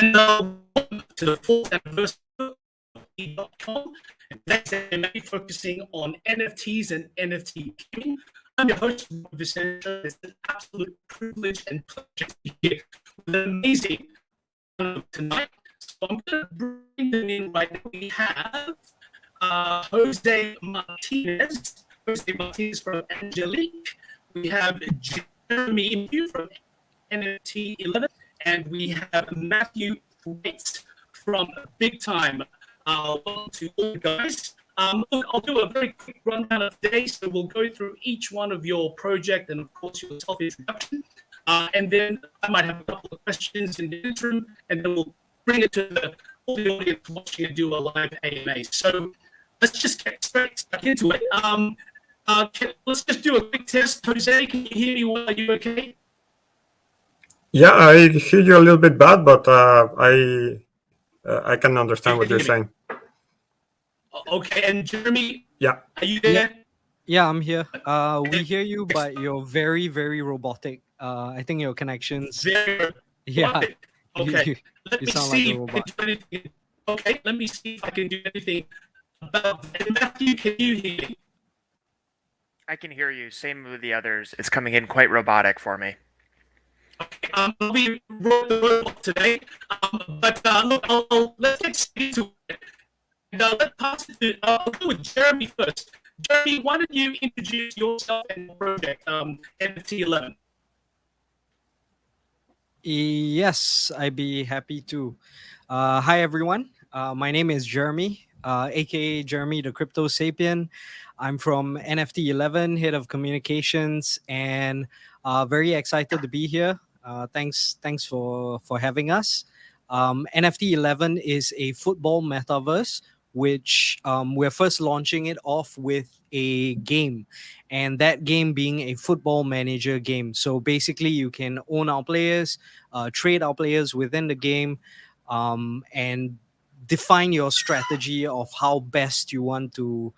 And welcome to the fourth anniversary of NFT.com. Next, I'm focusing on NFTs and NFT gaming. I'm your host, Vicente. It's an absolute privilege and pleasure to be here with an amazing tonight. So I'm going to bring them in right now. We have Jose Martinez from Angelic. We have Jeremy from NFT 11, and we have Matthew Waits from Big Time. Welcome to all you guys. I'll do a very quick rundown of today, so we'll go through each one of your project and, of course, your self-introduction. And then I might have a couple of questions in the interim, and then we'll bring it to all the audience watching and do a live AMA. So let's just get straight stuck into it. Let's just do a quick test. Jose, can you hear me well? Are you okay? Yeah, I hear you a little bit bad, but I can understand what you're saying. Okay, and Jeremy, yeah, are you there? Yeah, I'm here. We hear you, but you're very, very robotic. I think your connections. Very yeah. robotic. Okay. Let you me sound see like a if I can do anything. Okay, let me see if I can do anything about that. Matthew, can you hear me? I can hear you. Same with the others. It's coming in quite robotic for me. Okay, I'll be the robot today, but look, let's get straight to it. Let's pass it to, I'll go with Jeremy first. Jeremy, why don't you introduce yourself and your project, NFT 11? Yes, I'd be happy to. Hi, everyone. My name is Jeremy, aka Jeremy the Crypto Sapien. I'm from NFT 11, head of communications, and very excited to be here. Thanks for having us. NFT 11 is a football metaverse, which we're first launching it off with a game, and that game being a football manager game. So basically, you can own our players, trade our players within the game, and define your strategy of how best you want to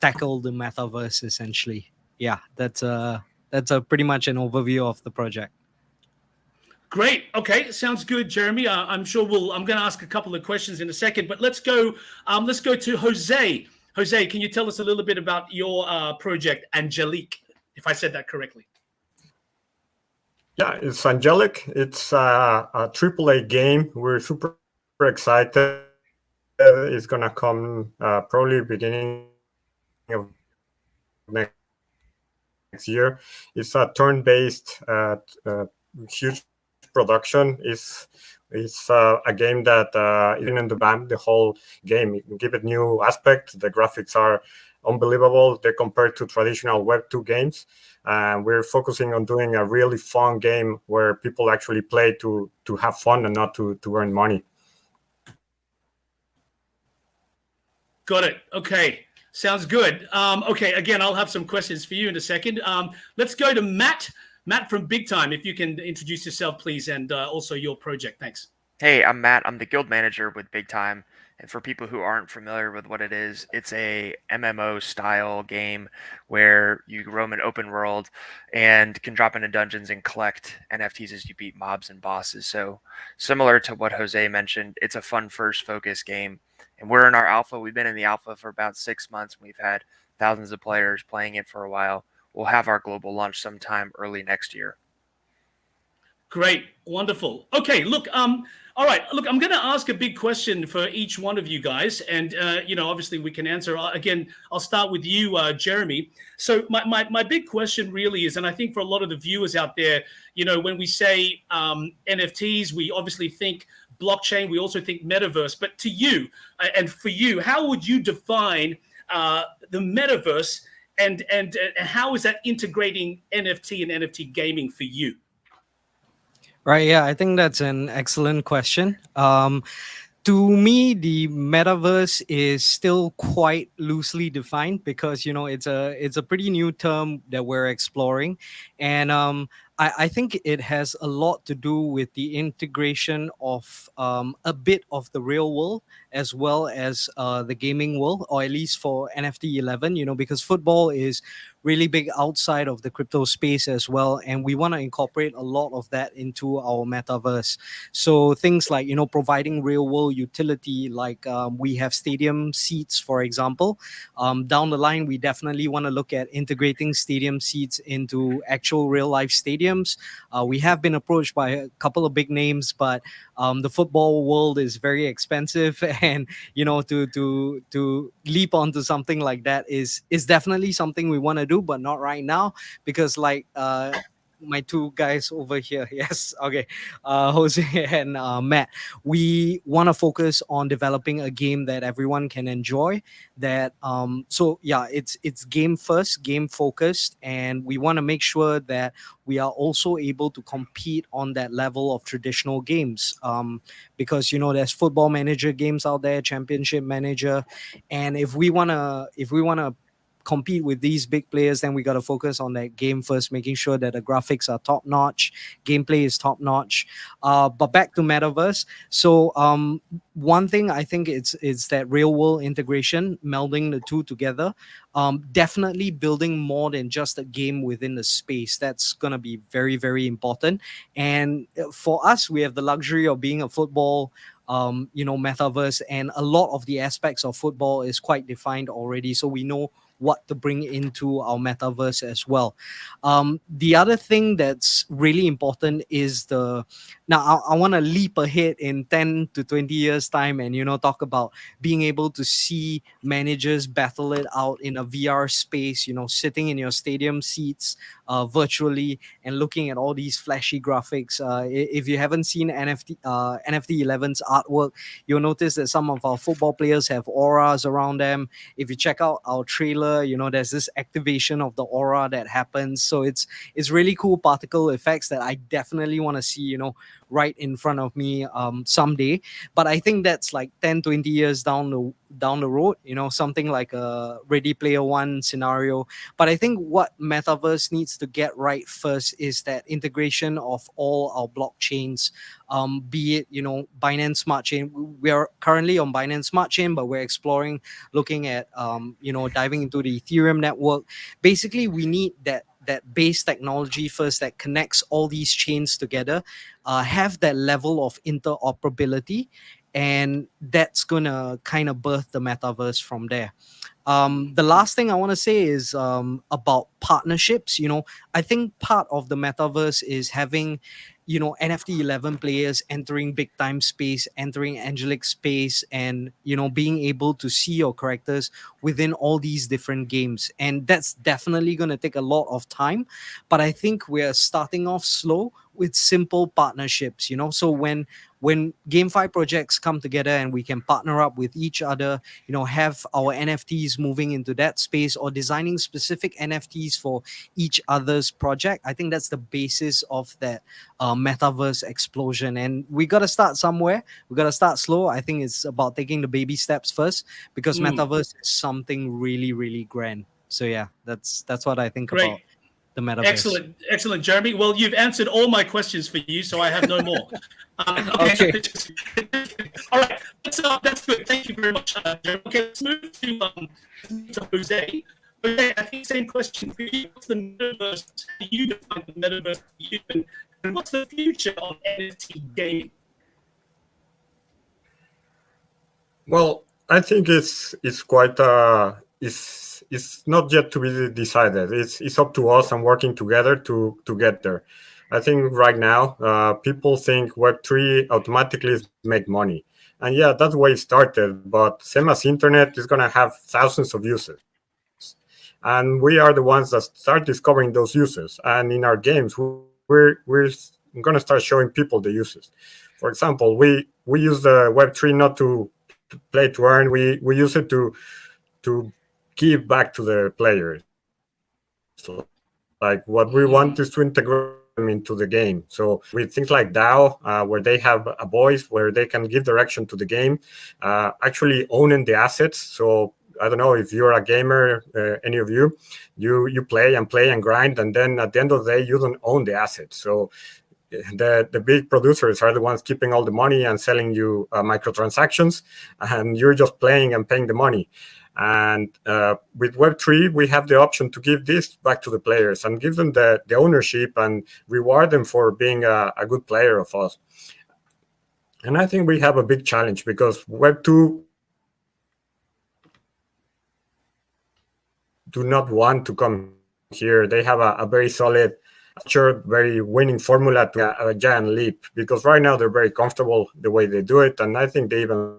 tackle the metaverse. Essentially, yeah, that's a pretty much an overview of the project. Great. Okay, sounds good, Jeremy. I'm sure I'm going to ask a couple of questions in a second, but let's go to Jose. Jose, can you tell us a little bit about your project, Angelic, if I said that correctly? Yeah, it's Angelic. It's a AAA game. We're super excited. It's gonna come probably beginning of next year. It's a turn-based, huge production. It's a game that even in the whole game, you give it new aspect. The graphics are unbelievable. They're compared to traditional Web 2 games. We're focusing on doing a really fun game where people actually play to have fun and not to earn money. Got it. Okay. Sounds good. Okay, again, I'll have some questions for you in a second. Let's go to Matt. Matt from Big Time, if you can introduce yourself, please, and also your project. Thanks. Hey, I'm Matt. I'm the guild manager with Big Time. And for people who aren't familiar with what it is, it's a MMO style game where you roam an open world and can drop into dungeons and collect NFTs as you beat mobs and bosses. So similar to what Jose mentioned, it's a fun first focus game. And we're in our alpha. We've been in the alpha for about 6 months. We've had thousands of players playing it for a while. We'll have our global launch sometime early next year. Great. Wonderful. Okay, look, all right, look, I'm going to ask a big question for each one of you guys. And, obviously we can answer. Again, I'll start with you, Jeremy. So my big question really is, and I think for a lot of the viewers out there, when we say NFTs, we obviously think blockchain, we also think metaverse. But to you, and for you, how would you define the metaverse and how is that integrating NFT and NFT gaming for you? Right. Yeah, I think that's an excellent question. To me, the metaverse is still quite loosely defined because it's a pretty new term that we're exploring, and I think it has a lot to do with the integration of a bit of the real world as well as the gaming world, or at least for NFT 11, because football is really big outside of the crypto space as well. And we want to incorporate a lot of that into our metaverse. So things like, providing real world utility, like we have stadium seats, for example. Down the line, we definitely want to look at integrating stadium seats into actual real life stadiums. We have been approached by a couple of big names, but the football world is very expensive, and to leap onto something like that is definitely something we want to do, but not right now, because like my two guys over here, yes, okay, Jose and Matt, we want to focus on developing a game that everyone can enjoy. That so yeah, it's game first, game focused, and we want to make sure that we are also able to compete on that level of traditional games, because there's football manager games out there, championship manager, and if we want to compete with these big players, then we got to focus on that game first, making sure that the graphics are top notch, gameplay is top notch. But back to metaverse. So one thing I think it's that real world integration, melding the two together. Definitely building more than just a game within the space. That's gonna be very, very important. And for us, we have the luxury of being a football metaverse, and a lot of the aspects of football is quite defined already, so we know what to bring into our metaverse as well. The other thing that's really important is now I want to leap ahead in 10 to 20 years time, and talk about being able to see managers battle it out in a VR space, sitting in your stadium seats virtually and looking at all these flashy graphics. If you haven't seen NFT 11's artwork, you'll notice that some of our football players have auras around them. If you check out our trailer, there's this activation of the aura that happens. So it's really cool particle effects that I definitely want to see, right in front of me someday. But I think that's like 10, 20 years down the road, something like a Ready Player One scenario. But I think what metaverse needs to get right first is that integration of all our blockchains, be it Binance Smart Chain. We are currently on Binance Smart Chain, but we're exploring, looking at diving into the Ethereum network. Basically, we need that base technology first that connects all these chains together, have that level of interoperability, and that's gonna kind of birth the metaverse from there. The last thing I want to say is about partnerships. I think part of the metaverse is having NFT 11 players entering big time space, entering Angelic space, and being able to see your characters within all these different games. And that's definitely going to take a lot of time, but I think we're starting off slow with simple partnerships. So when GameFi projects come together and we can partner up with each other, have our NFTs moving into that space, or designing specific NFTs for each other's project, I think that's the basis of that metaverse explosion. And we got to start somewhere. We got to start slow. I think it's about taking the baby steps first, because metaverse is something really, really grand. So yeah, that's what I think Great. about the metaverse. Excellent, Jeremy. Well, you've answered all my questions for you, so I have no more. Okay. All right, that's good. Thank you very much, Jeremy. Okay, let's move to Jose. Jose, I think same question for you. What's the metaverse? How do you define the metaverse for you, and what's the future of NFT gaming? Well, I think it's quite it's not yet to be decided. It's up to us and working together to get there. I think right now people think Web3 automatically make money, and yeah, that's why it started. But same as internet, is gonna have thousands of users, and we are the ones that start discovering those users. And in our games, we're gonna start showing people the uses. For example, we use the Web3 not to play to earn. We use it to give back to the players. So, like, what we want is to integrate them into the game. So with things like DAO, where they have a voice, where they can give direction to the game, actually owning the assets. So I don't know if you're a gamer, any of you, you play and play and grind, and then at the end of the day, you don't own the asset. So the big producers are the ones keeping all the money and selling you microtransactions, and you're just playing and paying the money. And with Web3, we have the option to give this back to the players and give them the ownership and reward them for being a good player of us. And I think we have a big challenge because Web2 do not want to come here. They have a very solid, very winning formula to a giant leap, because right now they're very comfortable the way they do it. And I think they even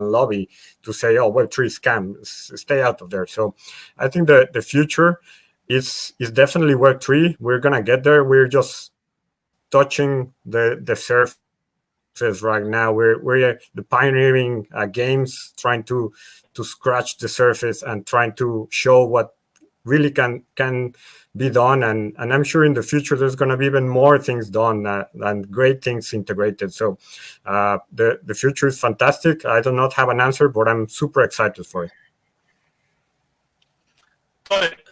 lobby to say, oh, Web3 scam, stay out of there. So I think the future is definitely Web3. We're going to get there. We're just touching the surface right now. We're the pioneering games, trying to scratch the surface and trying to show what really can be done. And I'm sure in the future there's going to be even more things done and great things integrated. So the future is fantastic. I do not have an answer, but I'm super excited for it.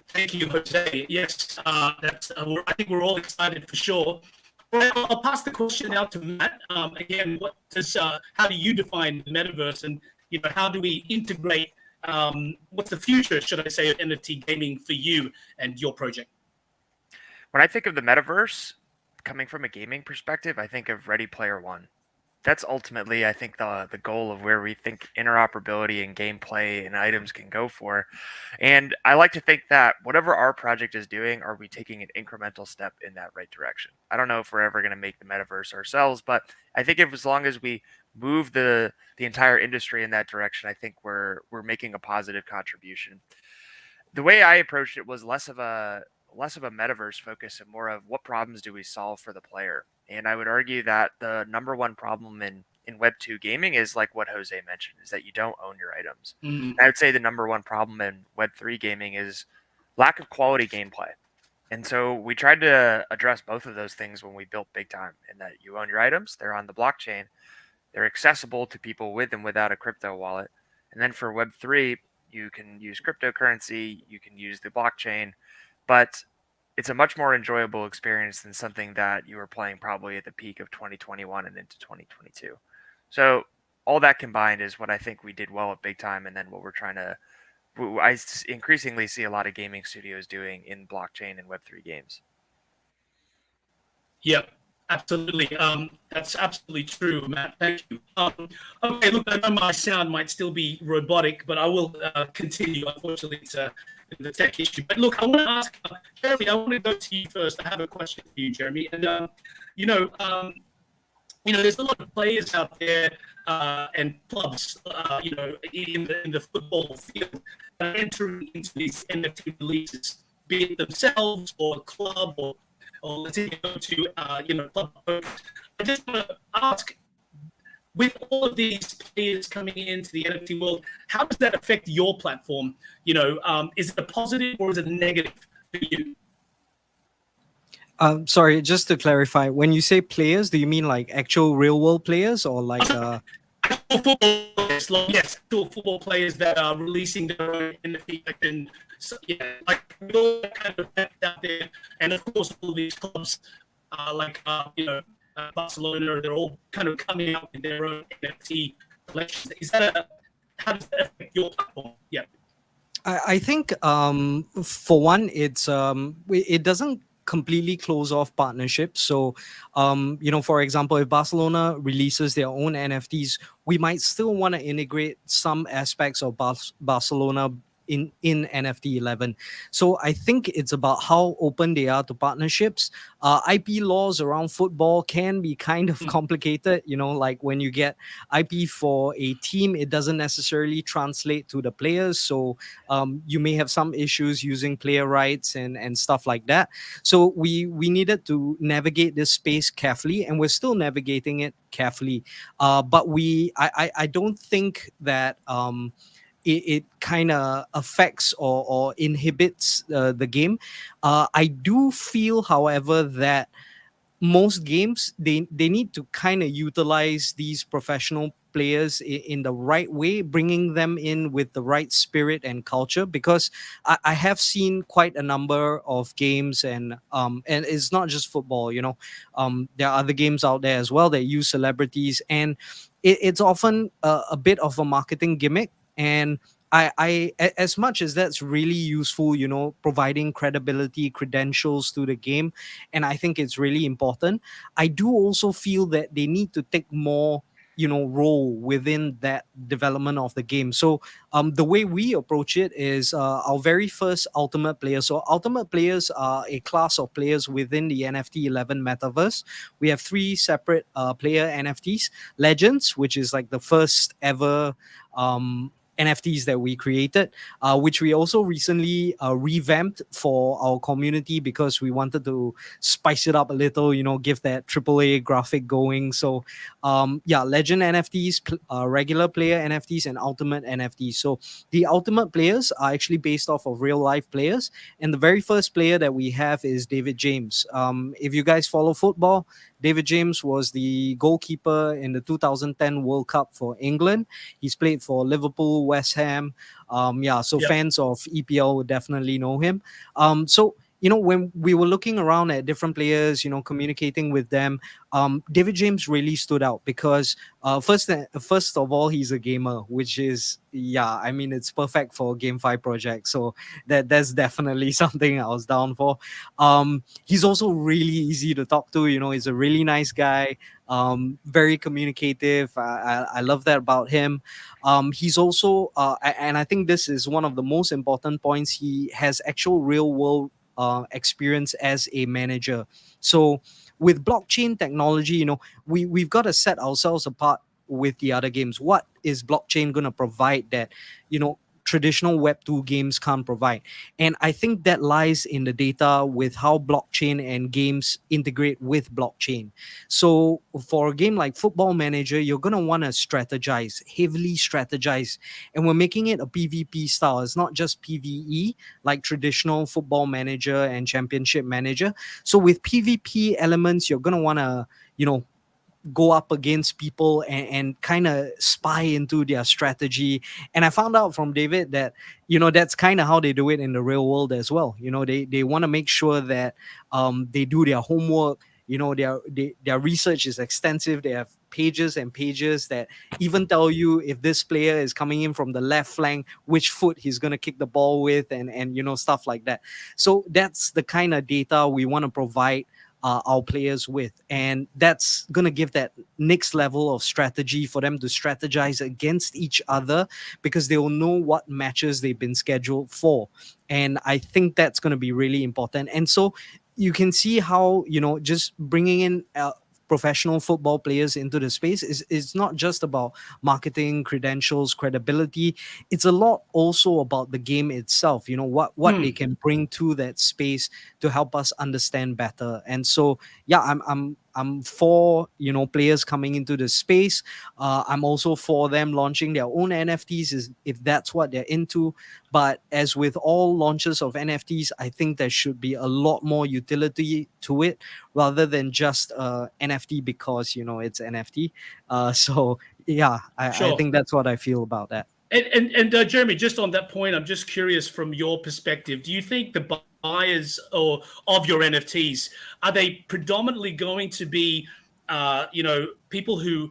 Thank you, Jose. Yes, that's. I think we're all excited for sure. I'll pass the question now to Matt. Again, how do you define the metaverse, and how do we integrate? What's the future, should I say, of NFT gaming for you and your project? When I think of the metaverse, coming from a gaming perspective, I think of Ready Player One. That's ultimately, I think, the goal of where we think interoperability and gameplay and items can go for. And I like to think that whatever our project is doing, are we taking an incremental step in that right direction? I don't know if we're ever going to make the metaverse ourselves, but I think as long as we move the entire industry in that direction, I think we're making a positive contribution. The way I approached it was less of a metaverse focus and more of what problems do we solve for the player. And I would argue that the number one problem in Web 2 gaming is like what Jose mentioned, is that you don't own your items. Mm-hmm. I would say the number one problem in Web 3 gaming is lack of quality gameplay. And so we tried to address both of those things when we built Big Time, in that you own your items, they're on the blockchain, they're accessible to people with and without a crypto wallet. And then for Web 3, you can use cryptocurrency, you can use the blockchain, but it's a much more enjoyable experience than something that you were playing probably at the peak of 2021 and into 2022. So all that combined is what I think we did well at Big Time, and then what I increasingly see a lot of gaming studios doing in blockchain and Web3 games. Yep, absolutely. That's absolutely true, Matt. Thank you. Okay, look, I know my sound might still be robotic, but I will continue. Unfortunately, it's the tech issue. But look, I want to ask Jeremy. I want to go to you first. I have a question for you, Jeremy. And there's a lot of players out there and clubs, in the football field that are entering into these NFT releases, be it themselves or a club or let's say you go to club. I just want to ask, with all of these players coming into the NFT world, how does that affect your platform? Is it a positive or is it a negative for you? Sorry, just to clarify, when you say players, do you mean like actual real world players or like football players, actual football players that are releasing their own NFT and like all that kind of out there, and of course all these clubs Barcelona, they're all kind of coming out with their own NFT collections. How does that affect your platform? Yeah. I think for one, it doesn't completely close off partnerships. So, for example, if Barcelona releases their own NFTs, we might still want to integrate some aspects of Barcelona in NFT 11. So I think it's about how open they are to partnerships. IP laws around football can be kind of complicated. Like when you get IP for a team, it doesn't necessarily translate to the players. So you may have some issues using player rights and stuff like that. So we needed to navigate this space carefully, and we're still navigating it carefully. But I don't think that it kind of affects or inhibits the game. I do feel, however, that most games they need to kind of utilize these professional players in the right way, bringing them in with the right spirit and culture, because I have seen quite a number of games, and it's not just football, there are other games out there as well that use celebrities, and it's often a bit of a marketing gimmick. And as much as that's really useful, providing credibility, credentials to the game, and I think it's really important, I do also feel that they need to take more role within that development of the game. So the way we approach it is our very first ultimate players. So ultimate players are a class of players within the NFT 11 metaverse. We have three separate player NFTs: legends, which is like the first ever NFTs that we created, which we also recently revamped for our community because we wanted to spice it up a little, give that AAA graphic going. So, legend NFTs, regular player NFTs, and ultimate NFTs. So, the ultimate players are actually based off of real life players. And the very first player that we have is David James. If you guys follow football, David James was the goalkeeper in the 2010 World Cup for England. He's played for Liverpool, West Ham. So Yep. fans of EPL would definitely know him. So when we were looking around at different players, communicating with them, David James really stood out because first of all, he's a gamer, which is it's perfect for a GameFi project. So that's definitely something I was down for. He's also really easy to talk to. He's a really nice guy, very communicative. I love that about him. He's also, and I think this is one of the most important points, he has actual real world experience as a manager. So with blockchain technology, we've got to set ourselves apart with the other games. What is blockchain going to provide that traditional web 2 games can't provide? And I think that lies in the data with how blockchain and games integrate with blockchain. So for a game like Football Manager, you're going to want to strategize, heavily strategize, and we're making it a PvP style. It's not just PvE like traditional Football Manager and Championship Manager. So with PvP elements, you're going to want to go up against people and kind of spy into their strategy. And I found out from David that that's kind of how they do it in the real world as well. They want to make sure that they do their homework. Their research is extensive. They have pages and pages that even tell you if this player is coming in from the left flank, which foot he's going to kick the ball with, and stuff like that. So that's the kind of data we want to provide our players with, and that's going to give that next level of strategy for them to strategize against each other, because they will know what matches they've been scheduled for. And I think that's going to be really important. And so you can see how just bringing in professional football players into the space is not just about marketing, credentials, credibility. It's a lot also about the game itself, what they can bring to that space to help us understand better. And so I'm for players coming into the space. I'm also for them launching their own NFTs if that's what they're into. But as with all launches of NFTs, I think there should be a lot more utility to it rather than just NFT because it's NFT. I think that's what I feel about that. And Jeremy, just on that point, I'm just curious from your perspective. Do you think the buyers of your NFTs, are they predominantly going to be, people who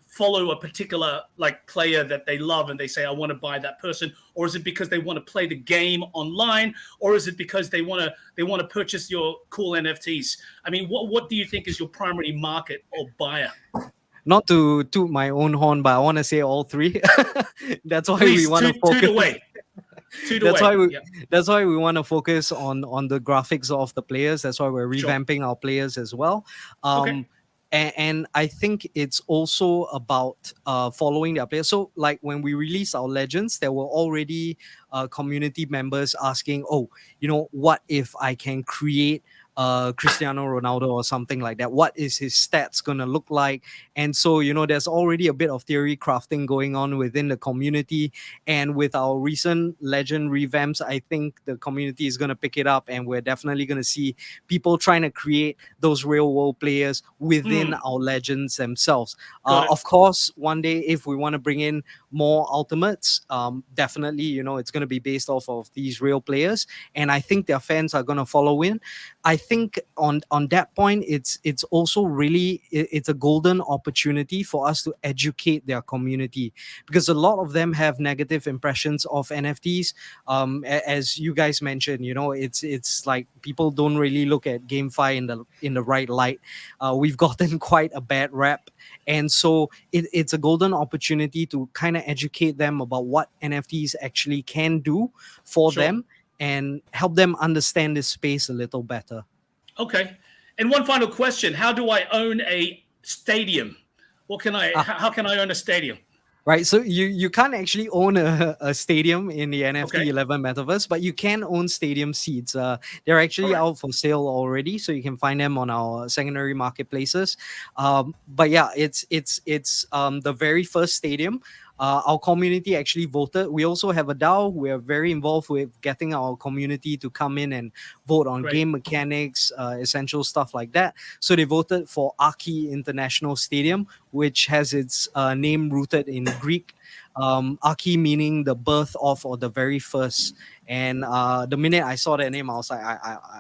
follow a particular player that they love and they say, I want to buy that person? Or is it because they want to play the game online? Or is it because they want to purchase your cool NFTs? I mean, what do you think is your primary market or buyer? Not to toot my own horn, but I want to say all three. That's why we want to focus. That's why we want to focus on the graphics of the players. That's why we're revamping our players as well. And I think it's also about following their players. So like when we release our legends, there were already community members asking, oh, what if I can create Cristiano Ronaldo or something like that? What is his stats going to look like? And so, there's already a bit of theory crafting going on within the community. And with our recent legend revamps, I think the community is going to pick it up, and we're definitely going to see people trying to create those real world players within our legends themselves. Of course, one day, if we want to bring in more ultimates, definitely, it's going to be based off of these real players. And I think their fans are going to follow in. I think on that point, it's also really it's a golden opportunity for us to educate their community, because a lot of them have negative impressions of NFTs. As you guys mentioned, it's like people don't really look at GameFi in the right light. We've gotten quite a bad rap, and so it's a golden opportunity to kind of educate them about what NFTs actually can do for them and help them understand this space a little better. Okay. And one final question: how do I own a stadium? How can I own a stadium? Right, so you can't actually own a stadium in the NFT 11 metaverse, but you can own stadium seats. They're actually out for sale already, so you can find them on our secondary marketplaces. But yeah, it's the very first stadium. Our community actually voted. We also have a DAO. We are very involved with getting our community to come in and vote on game mechanics, essential stuff like that. So they voted for Aki International Stadium, which has its name rooted in Greek. Aki meaning the birth of, or the very first. And the minute I saw that name, I was like,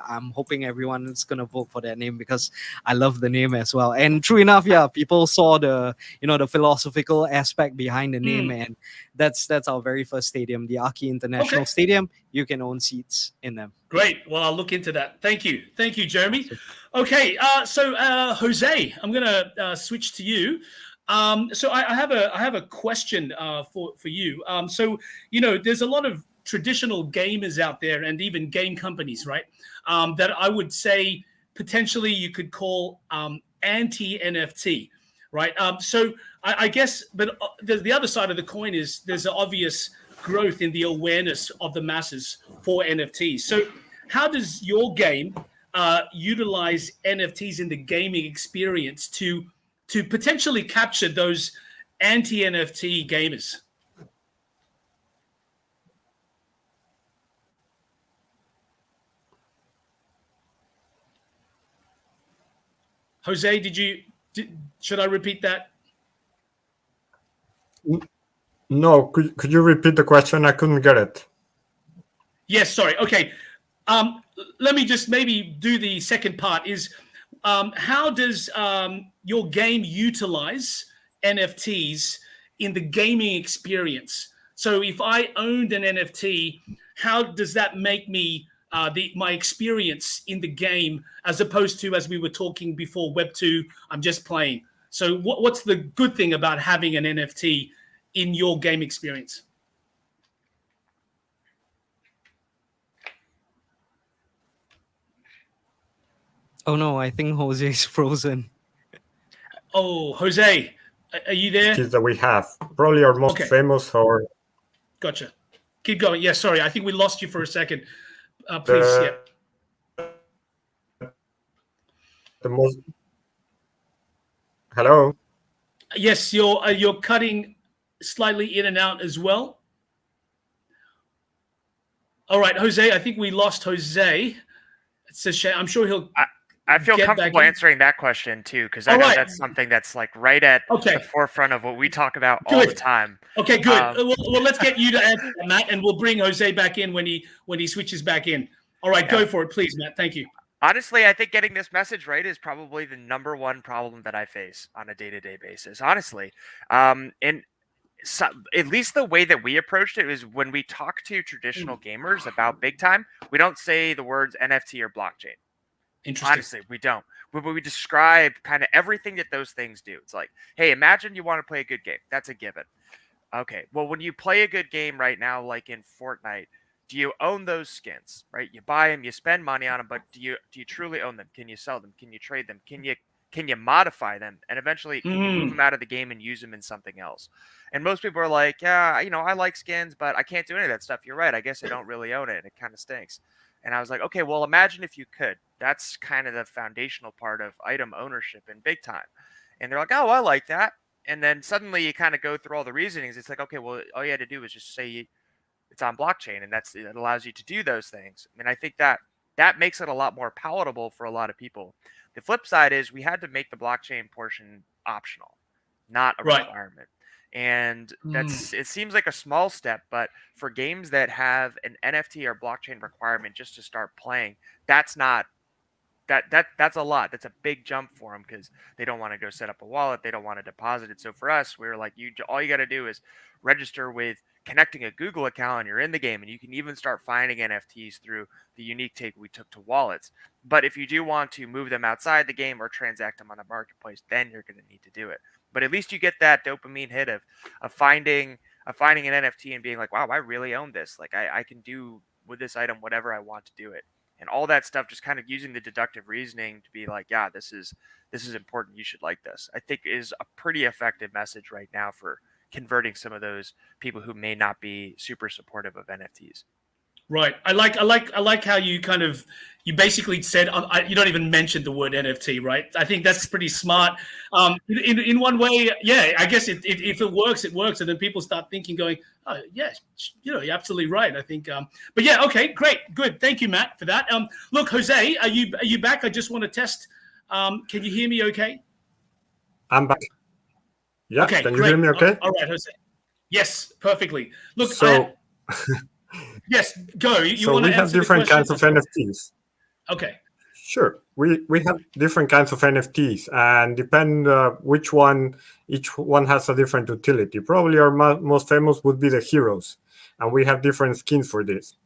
I'm hoping everyone is gonna vote for that name, because I love the name as well. And true enough, yeah, people saw the the philosophical aspect behind the name, and that's our very first stadium, the Aki International Stadium. You can own seats in them. Great. Well, I'll look into that. Thank you, Jeremy. Okay, so Jose, I'm gonna switch to you. So I have a question for you. So there's a lot of traditional gamers out there, and even game companies, right? That I would say potentially you could call anti-NFT, right? So I guess, but the other side of the coin is there's an obvious growth in the awareness of the masses for NFTs. So how does your game utilize NFTs in the gaming experience to potentially capture those anti-NFT gamers? Jose, should I repeat that? No, could you repeat the question? I couldn't get it. Yes, sorry. Okay. Let me just maybe do the second part is, how does your game utilize NFTs in the gaming experience? So if I owned an NFT, how does that make me my experience in the game, as opposed to, as we were talking before, Web 2, I'm just playing. So what's the good thing about having an NFT in your game experience? Oh no, I think Jose is frozen. Oh, Jose, are you there? That we have probably our most famous, or gotcha. Keep going. Yeah, sorry, I think we lost you for a second. Please, the most. Hello. Yes, you're cutting slightly in and out as well. All right, Jose, I think we lost Jose. It's a shame. I'm sure he'll. I feel comfortable answering that question too, because I know that's something that's like right at the forefront of what we talk about all the time. Okay, good. Well, let's get you to answer that, Matt, and we'll bring Jose back in when he switches back in. All right, go for it, please, Matt. Thank you. Honestly, I think getting this message right is probably the number one problem that I face on a day-to-day basis. Honestly, and so, at least the way that we approached it is when we talk to traditional gamers about big time, we don't say the words NFT or blockchain. Interesting. Honestly, we don't. We describe kind of everything that those things do. It's like, hey, imagine you want to play a good game. That's a given. Okay, well, when you play a good game right now, like in Fortnite, do you own those skins, right? You buy them, you spend money on them, but do you truly own them? Can you sell them? Can you trade them? Can can you modify them, and eventually can you move them out of the game and use them in something else? And most people are like, yeah, I like skins, but I can't do any of that stuff. You're right. I guess I don't really own it, and it kind of stinks. And I was like, okay, well, imagine if you could. That's kind of the foundational part of item ownership in big time. And they're like, oh, I like that. And then suddenly you kind of go through all the reasonings. It's like, okay, well, all you had to do was just say it's on blockchain, and it allows you to do those things. And I think that makes it a lot more palatable for a lot of people. The flip side is we had to make the blockchain portion optional, not a requirement. And it seems like a small step, but for games that have an NFT or blockchain requirement just to start playing, that's not that's a lot. That's a big jump for them because they don't want to go set up a wallet. They don't want to deposit it. So for us, we were like, all you got to do is register with connecting a Google account, and you're in the game, and you can even start finding NFTs through the unique take we took to wallets. But if you do want to move them outside the game or transact them on the marketplace, then you're going to need to do it. But at least you get that dopamine hit of finding an NFT and being like, wow, I really own this. Like I can do with this item whatever I want to do it. And all that stuff, just kind of using the deductive reasoning to be like, yeah, this is important. You should like this. I think is a pretty effective message right now for converting some of those people who may not be super supportive of NFTs. Right. I like how you basically said you don't even mention the word NFT, right? I think that's pretty smart. In one way, yeah. I guess if it works, it works, and then people start thinking, going, oh yeah, you're absolutely right. I think. But yeah, okay, great, good. Thank you, Matt, for that. Look, Jose, are you back? I just want to test. Can you hear me? Okay. I'm back. Yeah. Okay. Can you hear me? Okay. All right, Jose. Yes, perfectly. Look. So. Yes, go. So we have different kinds of NFTs. Okay. Sure. We have different kinds of NFTs, and depend which one, each one has a different utility. Probably our most famous would be the heroes, and we have different skins for this.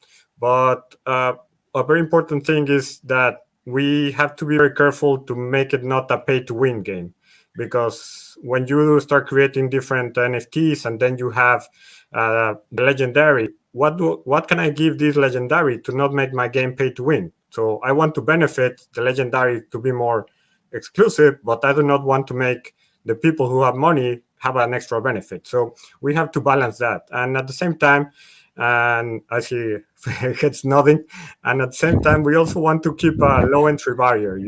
But a very important thing is that we have to be very careful to make it not a pay-to-win game, because when you start creating different NFTs and then you have the legendary, what can I give this legendary to not make my game pay to win? So I want to benefit the legendary to be more exclusive, but I do not want to make the people who have money have an extra benefit. So we have to balance that. And at the same time, and I see it's nodding, and at the same time, we also want to keep a low entry barrier,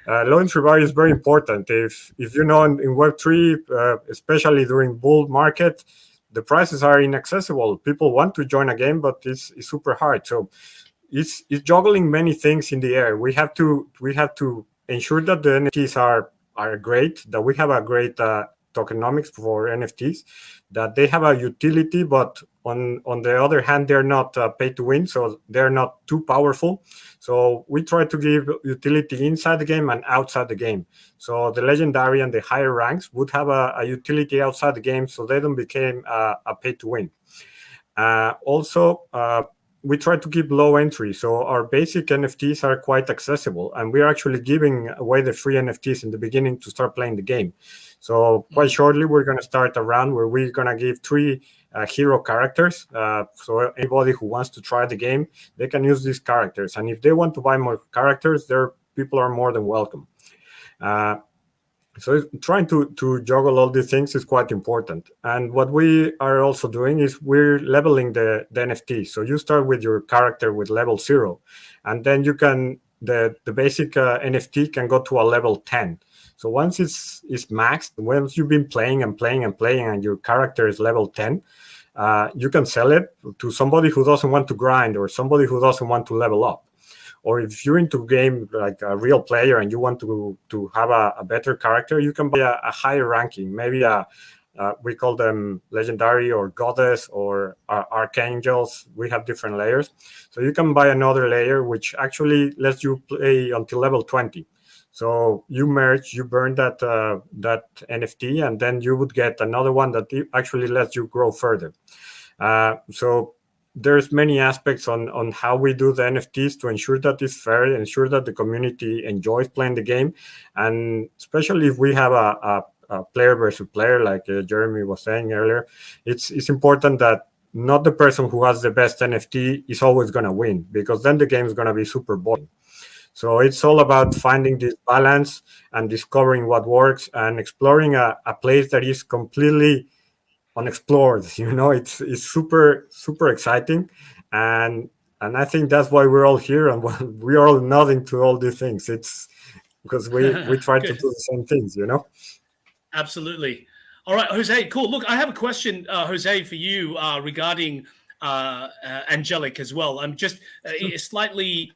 low entry barrier is very important. If in Web3, especially during bull market, the prices are inaccessible. People want to join a game, but it's super hard. So it's juggling many things in the air. We have to ensure that the NFTs are great, that we have a great tokenomics for NFTs, that they have a utility, but on the other hand, they're not pay to win, so they're not too powerful. So we try to give utility inside the game and outside the game. So the legendary and the higher ranks would have a utility outside the game, so they don't become a pay to win. Also, we try to keep low entry, so our basic NFTs are quite accessible, and we're actually giving away the free NFTs in the beginning to start playing the game. So quite shortly, we're going to start a round where we're going to give 3 hero characters. So anybody who wants to try the game, they can use these characters. And if they want to buy more characters, people are more than welcome. So trying to juggle all these things is quite important. And what we are also doing is we're leveling the NFT. So you start with your character with level 0, and then you can the basic NFT can go to a level 10. So once it's maxed, once you've been playing and playing and playing, and your character is level 10, you can sell it to somebody who doesn't want to grind, or somebody who doesn't want to level up. Or if you're into game like a real player and you want to have a better character, you can buy a higher ranking, maybe we call them legendary or goddess or archangels. We have different layers. So you can buy another layer, which actually lets you play until level 20. So you burn that NFT, and then you would get another one that actually lets you grow further. So there's many aspects on how we do the NFTs to ensure that it's fair, ensure that the community enjoys playing the game, and especially if we have a player versus player, like Jeremy was saying earlier, it's important that not the person who has the best NFT is always going to win, because then the game is going to be super boring. So it's all about finding this balance and discovering what works and exploring a place that is completely unexplored. It's super exciting, and I think that's why we're all here and we're all nodding to all these things. It's because we try to do Good. the same things. Absolutely. All right, Jose, cool. Look, I have a question, Jose, for you regarding Angelic as well. I'm just slightly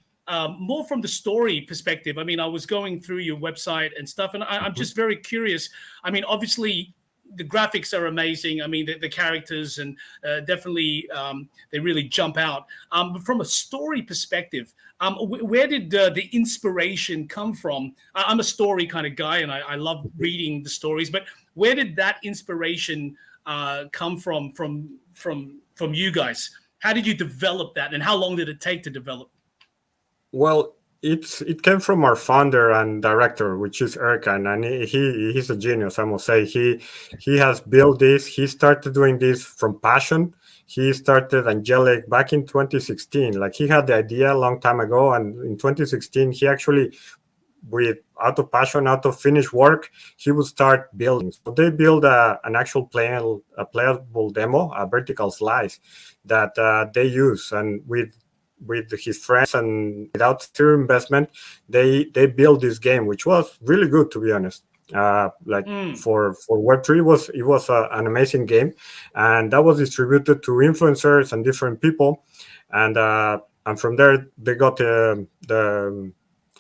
more from the story perspective. I mean, I was going through your website and stuff, and I'm just very curious. I mean, obviously, the graphics are amazing. I mean, the characters and definitely they really jump out. But from a story perspective, where did the inspiration come from? I'm a story kind of guy, and I love reading the stories. But where did that inspiration come from you guys? How did you develop that, and how long did it take to develop? Well, it came from our founder and director, which is Erkan, and he's a genius. I must say he has built this. He started doing this from passion. He started Angelic back in 2016. Like, he had the idea a long time ago, and in 2016 he actually, out of passion, out of finished work, he would start building. So they build an actual playable demo, a vertical slice that they use, and with his friends and without zero investment, they built this game, which was really good, to be honest. For Web3, it was an amazing game, and that was distributed to influencers and different people, and from there they got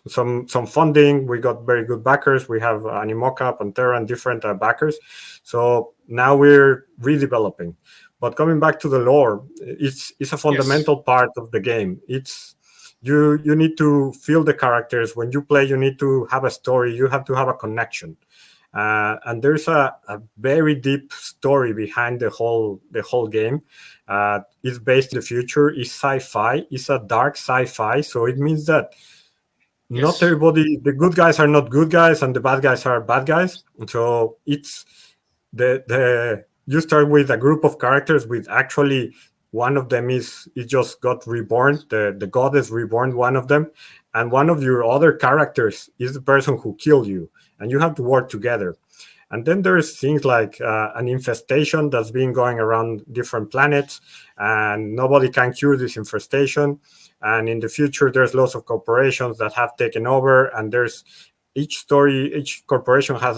some funding. We got very good backers. We have Animoca, Pantera, and different backers. So now we're redeveloping. But coming back to the lore, it's a fundamental part of the game. It's you need to feel the characters. When you play, you need to have a story. You have to have a connection. And there's a very deep story behind the whole game. It's based in the future. It's sci-fi. It's a dark sci-fi. So it means that not everybody, the good guys are not good guys, and the bad guys are bad guys. So it's you start with a group of characters with actually one of them is just got reborn. The god is reborn, one of them, and one of your other characters is the person who killed you, and you have to work together. And then there's things like an infestation that's been going around different planets, and nobody can cure this infestation. And in the future, there's lots of corporations that have taken over, and there's each corporation has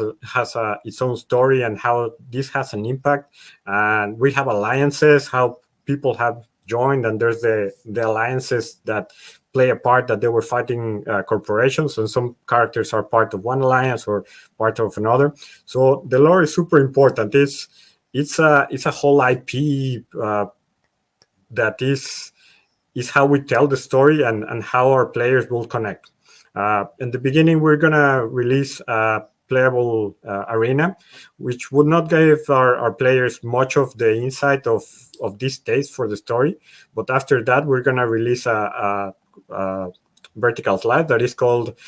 its own story and how this has an impact. And we have alliances, how people have joined, and there's the alliances that play a part, that they were fighting corporations, and some characters are part of one alliance or part of another. So the lore is super important. It's a whole IP that is how we tell the story and how our players will connect. In the beginning, we're gonna release a playable arena, which would not give our players much of the insight of this stage for the story. But after that, we're gonna release a vertical slide that is called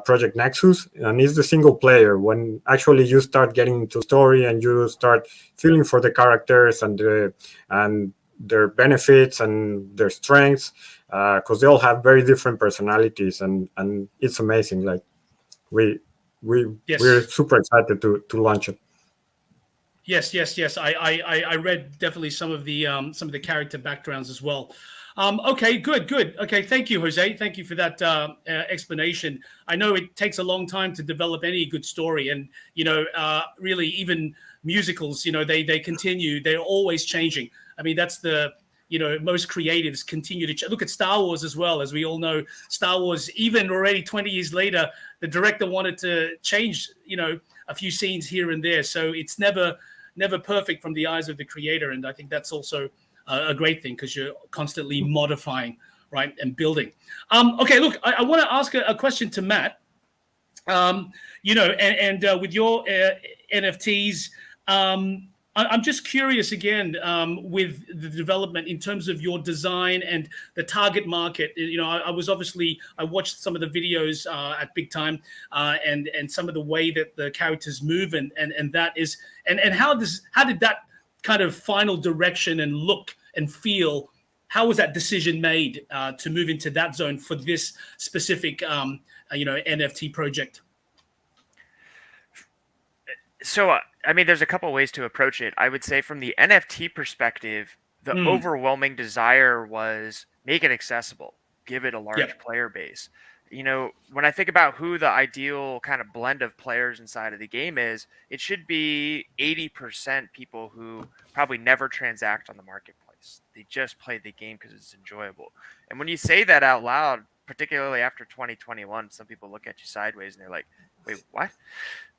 Project Nexus, and it's the single player. When actually you start getting into story and you start feeling for the characters and their benefits and their strengths, because they all have very different personalities, and it's amazing. Like we're super excited to launch it. Yes. I read definitely some of the character backgrounds as well. Okay, good. Okay, thank you, Jose. Thank you for that explanation. I know it takes a long time to develop any good story, and really even musicals, they continue. They're always changing. I mean, that's the most creatives continue to look at Star Wars as well. As we all know, Star Wars, even already 20 years later, the director wanted to change a few scenes here and there. So it's never perfect from the eyes of the creator, and I think that's also a great thing, because you're constantly modifying, right, and building. Okay, look, I want to ask a question to Matt. With your NFTs, I'm just curious again with the development in terms of your design and the target market. I watched some of the videos at Big Time and some of the way that the characters move and that is and how did that kind of final direction and look and feel how was that decision made to move into that zone for this specific NFT project? So, I mean, there's a couple ways to approach it. I would say from the NFT perspective, the overwhelming desire was make it accessible, give it a large player base. When I think about who the ideal kind of blend of players inside of the game is, it should be 80% people who probably never transact on the marketplace. They just play the game because it's enjoyable. And when you say that out loud, particularly after 2021, some people look at you sideways and they're like, wait, what?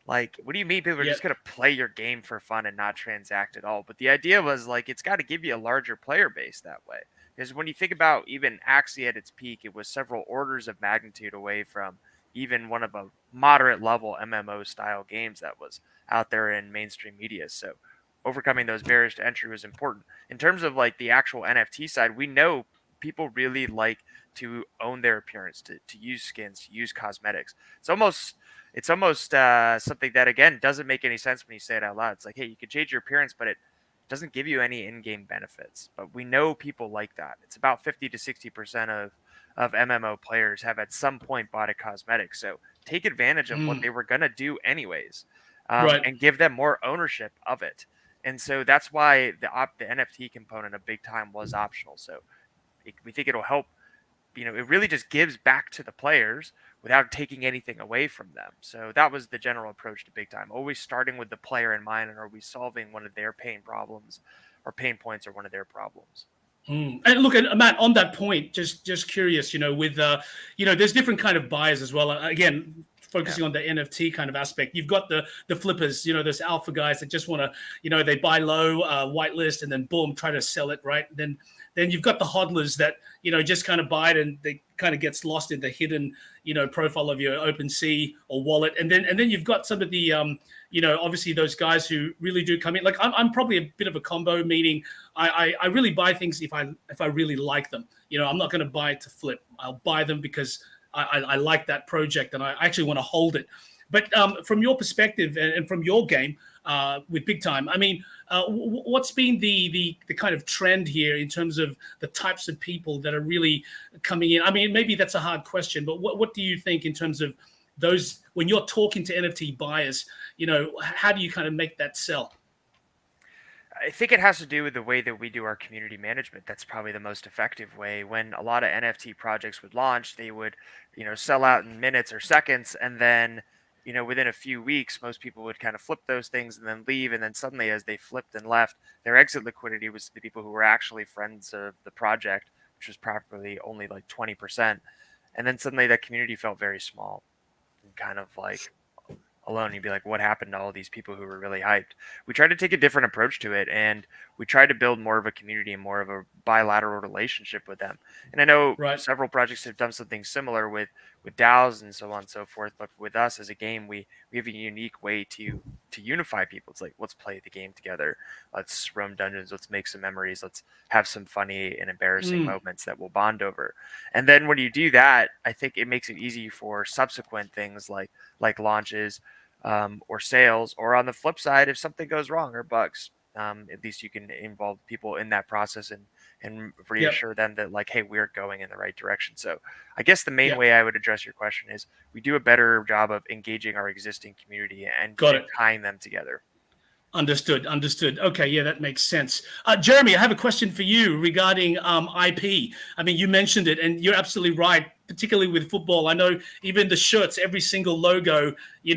Like, what do you mean people are just going to play your game for fun and not transact at all? But the idea was like, it's got to give you a larger player base that way. Because when you think about even Axie at its peak, it was several orders of magnitude away from even one of a moderate level MMO style games that was out there in mainstream media. So overcoming those barriers to entry was important. In terms of like the actual NFT side, we know people really like to own their appearance, to use skins, to use cosmetics. It's almost something that, again, doesn't make any sense when you say it out loud. It's like, hey, you can change your appearance, but it doesn't give you any in-game benefits. But we know people like that. It's about 50 to 60% of MMO players have at some point bought a cosmetic. So take advantage of what they were going to do anyways, and give them more ownership of it. And so that's why the NFT component of Big Time was optional. So we think it'll help. It really just gives back to the players without taking anything away from them. So that was the general approach to Big Time, always starting with the player in mind, and are we solving one of their pain problems or pain points or one of their problems. And look, Matt, on that point, just curious, with there's different kind of buyers as well. Again, focusing on the NFT kind of aspect, you've got the flippers, those alpha guys that just want to, they buy low, whitelist, and then boom, try to sell it, right? Then you've got the hodlers that, just kind of buy it and they kind of gets lost in the hidden, profile of your OpenSea or wallet. And then you've got some of the, obviously those guys who really do come in. Like I'm probably a bit of a combo, meaning I really buy things if I really like them. I'm not going to buy it to flip. I'll buy them because I like that project and I actually want to hold it. But from your perspective and from your game with Big Time, I mean, what's been the kind of trend here in terms of the types of people that are really coming in? I mean, maybe that's a hard question, but what do you think in terms of those, when you're talking to NFT buyers, how do you kind of make that sell? I think it has to do with the way that we do our community management. That's probably the most effective way. When a lot of NFT projects would launch, they would, sell out in minutes or seconds. And then, within a few weeks, most people would kind of flip those things and then leave. And then suddenly, as they flipped and left, their exit liquidity was to the people who were actually friends of the project, which was probably only like 20%. And then suddenly that community felt very small and kind of like alone. You'd be like, what happened to all these people who were really hyped? We tried to take a different approach to it, and we tried to build more of a community and more of a bilateral relationship with them. And I know several projects have done something similar with DAOs and so on and so forth, but with us as a game, we have a unique way to unify people. It's like, let's play the game together, let's roam dungeons, let's make some memories, let's have some funny and embarrassing moments that we'll bond over. And then when you do that, I think it makes it easy for subsequent things like launches, or sales, or on the flip side, if something goes wrong or bugs, at least you can involve people in that process and reassure them that, like, hey, we're going in the right direction. So I guess the main way I would address your question is we do a better job of engaging our existing community and tying them together. Understood. Okay, yeah, that makes sense. Jeremy, I have a question for you regarding IP. I mean, you mentioned it, and you're absolutely right, particularly with football. I know even the shirts, every single logo, you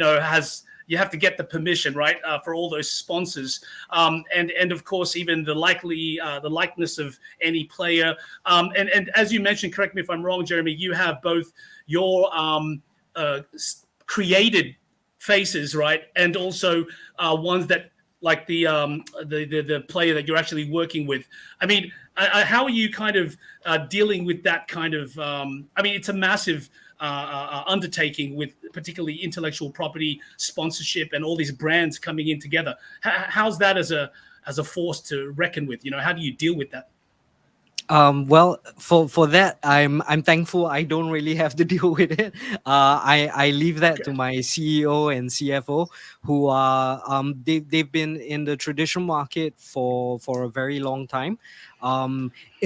have to get the permission, right, for all those sponsors. And of course, even the likeness of any player. And as you mentioned, correct me if I'm wrong, Jeremy, you have both your created faces, right, and also ones that, like the player that you're actually working with. I mean, how are you kind of dealing with that kind of? I mean, it's a massive undertaking with particularly intellectual property sponsorship and all these brands coming in together. How's that as a force to reckon with? How do you deal with that? Well, for that, I'm thankful I don't really have to deal with it. I leave that Okay. to my CEO and CFO, who are they've been in the traditional market for a very long time.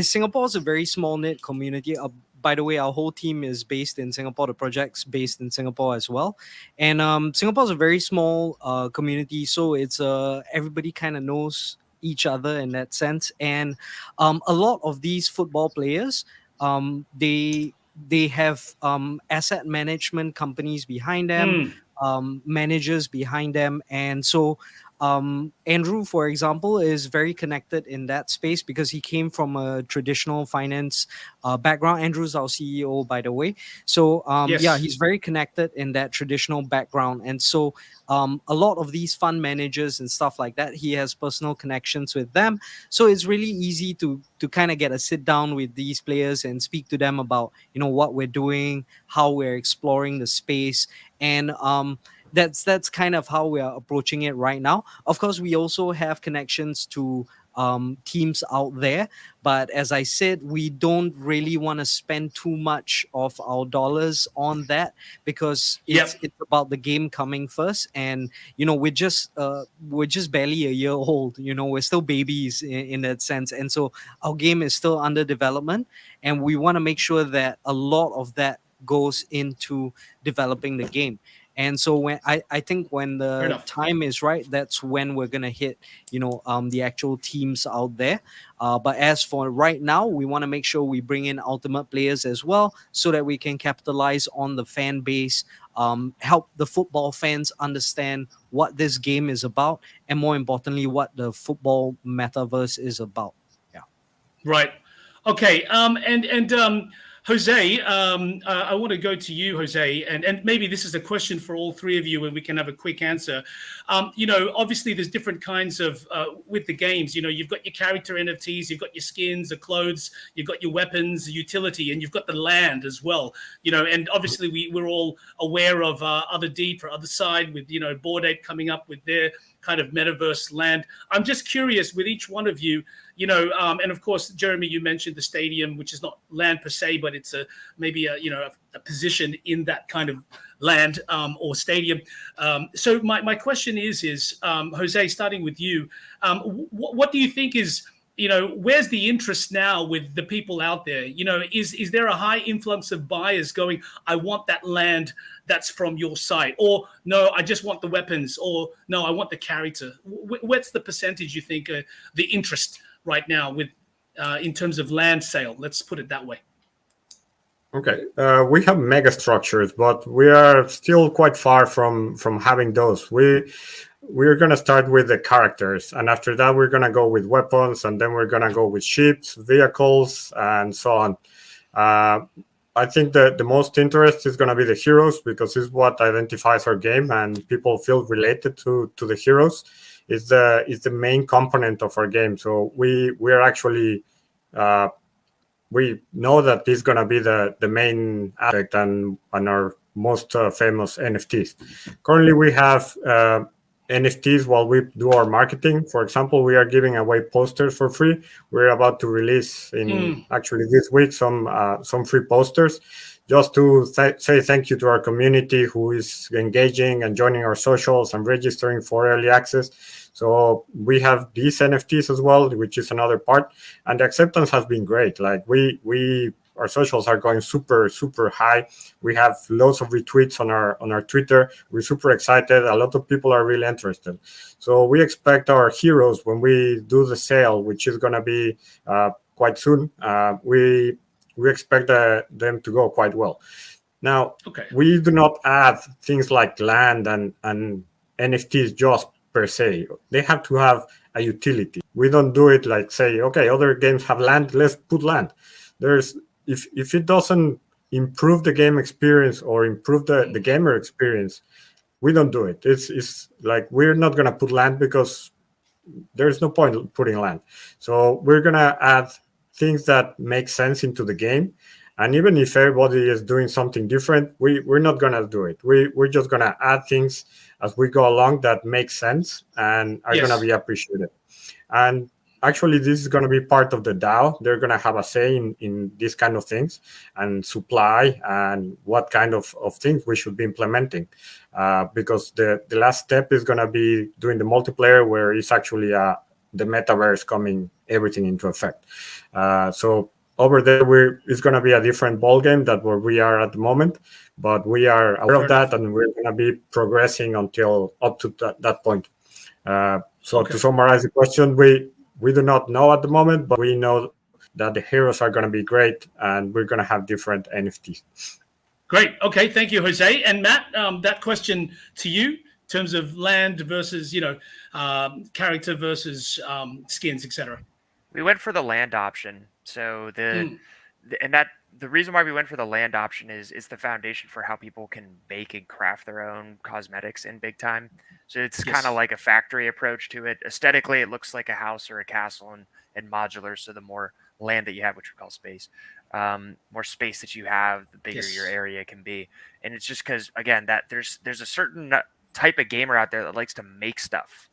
Singapore is a very small knit community. By the way, our whole team is based in Singapore. The project's based in Singapore as well, and Singapore is a very small community, so it's everybody kind of knows each other in that sense. And a lot of these football players, they have asset management companies behind them, Mm, managers behind them, and so Andrew, for example, is very connected in that space because he came from a traditional finance background. Andrew's our CEO, by the way. So yeah, yes. he's very connected in that traditional background, and so a lot of these fund managers and stuff like that, he has personal connections with them. So it's really easy to kind of get a sit down with these players and speak to them about what we're doing, how we're exploring the space, and that's kind of how we are approaching it right now. Of course, we also have connections to teams out there, but as I said, we don't really want to spend too much of our dollars on that because it's Yep. it's about the game coming first. And we're just barely a year old. We're still babies in that sense, and so our game is still under development, and we want to make sure that a lot of that goes into developing the game. And so when I think when Fair the enough. time is right, that's when we're gonna hit the actual teams out there. But as for right now, we want to make sure we bring in ultimate players as well, so that we can capitalize on the fan base, help the football fans understand what this game is about, and more importantly, what the football metaverse is about. Yeah. Right. Okay. And Jose, I want to go to you, Jose, and maybe this is a question for all three of you, and we can have a quick answer. Obviously, there's different kinds of with the games. You've got your character NFTs, you've got your skins, the clothes, you've got your weapons, the utility, and you've got the land as well. And obviously, we're all aware of Other Deed for Other Side with Bored Ape coming up with their kind of metaverse land. I'm just curious with each one of you. And of course, Jeremy, you mentioned the stadium, which is not land per se, but it's maybe a position in that kind of land or stadium. So my question is Jose, starting with you, what do you think is where's the interest now with the people out there? Is there a high influx of buyers going, I want that land that's from your site, or no, I just want the weapons, or no, I want the character? What's the percentage you think the interest right now with in terms of land sale? Let's put it that way. Okay, we have mega structures, but we are still quite far from having those. We're gonna start with the characters, and after that, we're gonna go with weapons, and then we're gonna go with ships, vehicles, and so on. I think that the most interest is gonna be the heroes, because it's what identifies our game, and people feel related to the heroes. Is the main component of our game. So we're actually we know that this is going to be the main aspect and our most famous NFTs. Currently, we have NFTs while we do our marketing. For example, we are giving away posters for free. We're about to release in actually this week some free posters, just to say thank you to our community who is engaging and joining our socials and registering for early access. So we have these NFTs as well, which is another part, and the acceptance has been great. Like our socials are going super high. We have loads of retweets on our Twitter. We're super excited. A lot of people are really interested. So we expect our heroes, when we do the sale, which is going to be quite soon, we expect them to go quite well. Now, Okay. we do not add things like land and NFTs just per se. They have to have a utility. We don't do it like say, okay, other games have land, let's put land. If it doesn't improve the game experience or improve the gamer experience, we don't do it. It's like we're not gonna put land because there's no point putting land. So we're gonna add things that make sense into the game. And even if everybody is doing something different, we're not gonna do it. We're just gonna add things as we go along that make sense and are Yes. gonna be appreciated. And actually this is going to be part of the DAO. They're going to have a say in these kind of things and supply and what kind of things we should be implementing. Because the last step is going to be doing the multiplayer, where it's actually the metaverse coming everything into effect. So over there, it's going to be a different ball game than where we are at the moment, but we are aware of that, and we're going to be progressing until up to that point. So to summarize the question, we do not know at the moment, but we know that the heroes are going to be great, and we're going to have different NFTs. Great. Okay. Thank you, Jose. And Matt, that question to you in terms of land versus, character versus skins, etc. We went for the land option. So the reason why we went for the land option is the foundation for how people can bake and craft their own cosmetics in big time. So it's kind of like a factory approach to it. Aesthetically, it looks like a house or a castle and modular. So the more land that you have, which we call space, more space that you have, the bigger your area can be. And it's just because, again, that there's a certain type of gamer out there that likes to make stuff.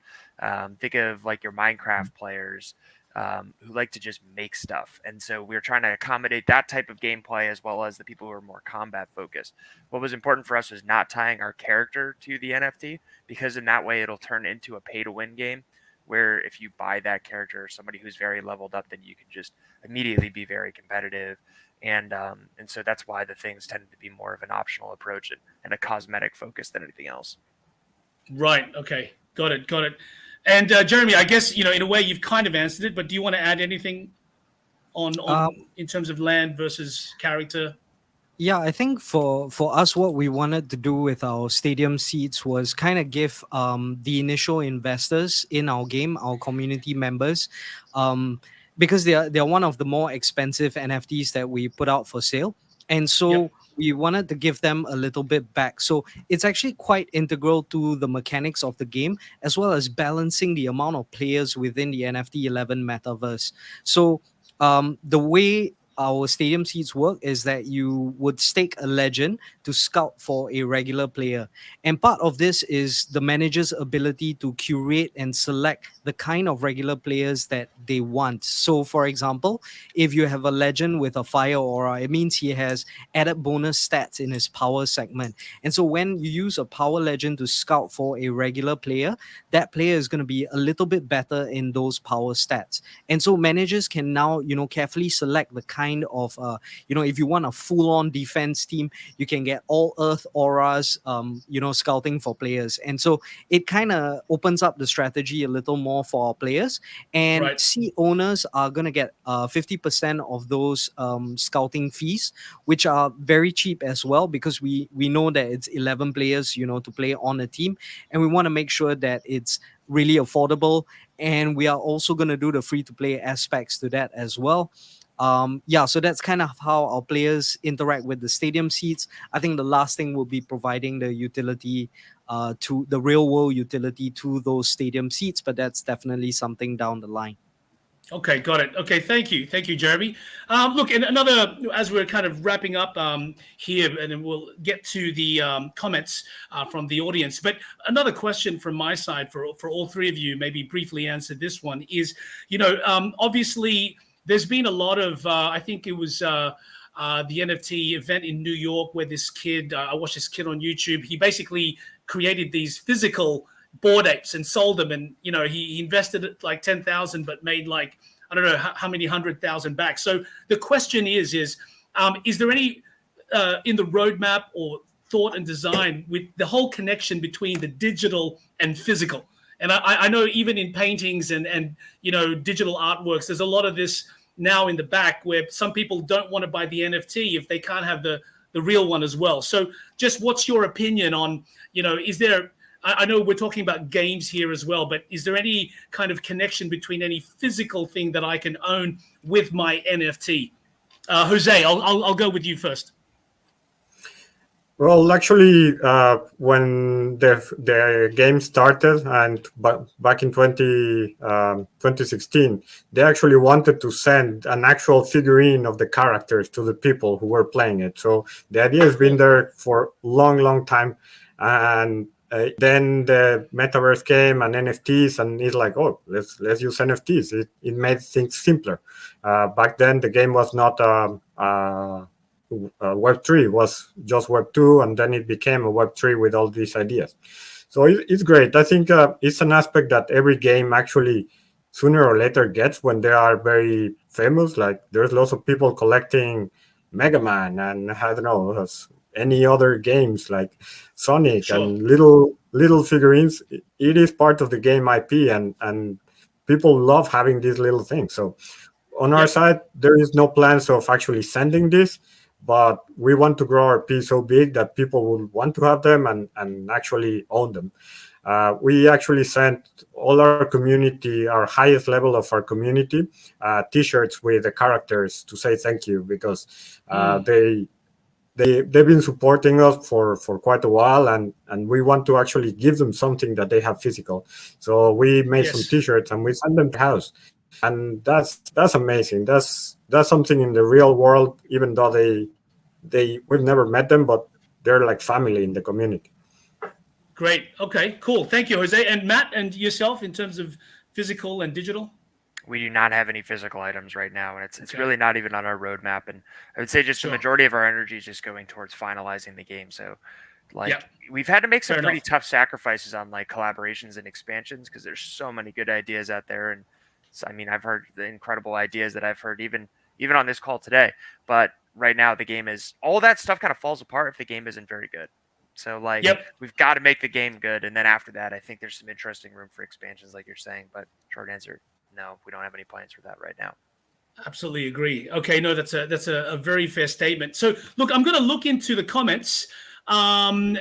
Think of like your Minecraft players. Who like to just make stuff. And so we're trying to accommodate that type of gameplay as well as the people who are more combat focused. What was important for us was not tying our character to the NFT, because in that way it'll turn into a pay to win game, where if you buy that character or somebody who's very leveled up, then you can just immediately be very competitive. And so that's why the things tend to be more of an optional approach and a cosmetic focus than anything else. Right. Okay. Got it. And Jeremy, I guess, in a way you've kind of answered it, but do you want to add anything on in terms of land versus character? Yeah, I think for us, what we wanted to do with our stadium seats was kind of give the initial investors in our game, our community members, because they're one of the more expensive NFTs that we put out for sale. And so we wanted to give them a little bit back. So it's actually quite integral to the mechanics of the game, as well as balancing the amount of players within the NFT 11 metaverse. So the way our stadium seats work is that you would stake a legend to scout for a regular player. And part of this is the manager's ability to curate and select the kind of regular players that they want. So, for example, if you have a legend with a fire aura, it means he has added bonus stats in his power segment. And so when you use a power legend to scout for a regular player, that player is going to be a little bit better in those power stats. And so managers can now, carefully select the kind of, if you want a full-on defense team, you can get all earth auras, scouting for players. And so it kind of opens up the strategy a little more for our players. And seat owners are going to get 50% of those scouting fees, which are very cheap as well, because we know that it's 11 players, to play on a team. And we want to make sure that it's really affordable. And we are also going to do the free-to-play aspects to that as well. So that's kind of how our players interact with the stadium seats. I think the last thing will be providing the utility to the real world utility to those stadium seats, but that's definitely something down the line. Okay, got it. Okay, thank you, Jeremy. Look, and another, as we're kind of wrapping up here, and then we'll get to the comments from the audience. But another question from my side for all three of you, maybe briefly answer this one, is, obviously there's been a lot of, I think it was the NFT event in New York where this kid, I watched this kid on YouTube. He basically created these physical Bored Apes and sold them, and he invested like 10,000 but made like I don't know how many 100,000 back. So the question is there any in the roadmap or thought and design with the whole connection between the digital and physical? And I know even in paintings and digital artworks, there's a lot of this now in the back where some people don't want to buy the NFT if they can't have the real one as well. So just what's your opinion on, is there, I know we're talking about games here as well, but is there any kind of connection between any physical thing that I can own with my NFT? Jose, I'll go with you first. Well, actually, when the game started, and back in 2016, they actually wanted to send an actual figurine of the characters to the people who were playing it. So the idea has been there for a long, long time. And then the metaverse came and NFTs, and it's like, oh, let's use NFTs. It made things simpler. Back then, the game was not Web3, it was just Web2, and then it became a Web3 with all these ideas. So it's great. I think it's an aspect that every game actually sooner or later gets when they are very famous. Like there's lots of people collecting Mega Man and I don't know any other games like Sonic and little figurines. It is part of the game IP, and people love having these little things. So on our side, there is no plans of actually sending this, but we want to grow our piece so big that people will want to have them and actually own them. We actually sent all our community, our highest level of our community, T-shirts with the characters to say thank you, because they've been supporting us for quite a while, and we want to actually give them something that they have physical. So we made some T-shirts and we sent them to the house, and that's amazing. That's something in the real world, even though we've never met them, but they're like family in the community. Great. Okay, cool. Thank you, Jose. And Matt, and yourself in terms of physical and digital? We do not have any physical items right now, and it's really not even on our roadmap. And I would say just the majority of our energy is just going towards finalizing the game. So we've had to make some pretty tough sacrifices on like collaborations and expansions, because there's so many good ideas out there. And so, I mean, I've heard the incredible ideas that I've heard even on this call today. But right now the game is, all that stuff kind of falls apart if the game isn't very good. So we've got to make the game good, and then after that, I think there's some interesting room for expansions, like you're saying. But short answer, no, we don't have any plans for that right now. Absolutely agree. Okay, no, that's a very fair statement. So look, I'm going to look into the comments and